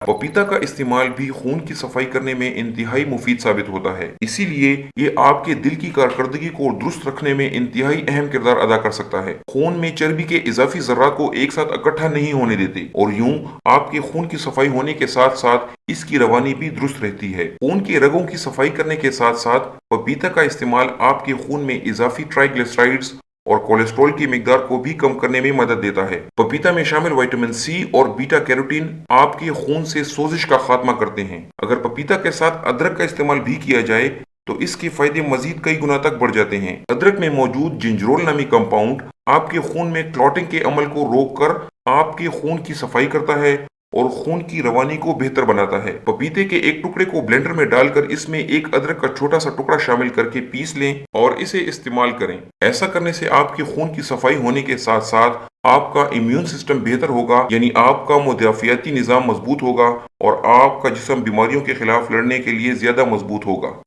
पपीता का इस्तेमाल भी खून की सफाई करने में इंतहाई मुफीद साबित होता है, इसीलिए ये आपके दिल की कारकर्दगी को दुरुस्त रखने में इंतहाई अहम किरदार अदा कर सकता है। खून में चर्बी के इजाफी जर्रात को एक साथ इकट्ठा नहीं होने देते और यूं आपके खून की सफाई होने के साथ साथ इसकी रवानी भी दुरुस्त रहती है। खून के रगों की सफाई करने के साथ साथ पपीता का इस्तेमाल आपके खून में इजाफी ट्राइग्लिसराइड्स और कोलेस्ट्रॉल की मिकदार को भी कम करने में मदद देता है। पपीता में शामिल विटामिन सी और बीटा कैरोटीन आपके खून से सोजिश का खात्मा करते हैं। अगर पपीता के साथ अदरक का इस्तेमाल भी किया जाए तो इसके फायदे मजीद कई गुना तक बढ़ जाते हैं। अदरक में मौजूद जिंजरोल नामी कंपाउंड आपके खून में क्लॉटिंग के अमल को रोककर आपके खून की सफाई करता है और खून की रवानी को बेहतर बनाता है। पपीते के एक टुकड़े को ब्लेंडर में डालकर इसमें एक अदरक का छोटा सा टुकड़ा शामिल करके पीस लें और इसे इस्तेमाल करें। ऐसा करने से आपके खून की सफाई होने के साथ साथ आपका इम्यून सिस्टम बेहतर होगा, यानी आपका मुदाफियाती निज़ाम मजबूत होगा और आपका जिस्म बीमारियों के खिलाफ लड़ने के लिए ज्यादा मजबूत होगा।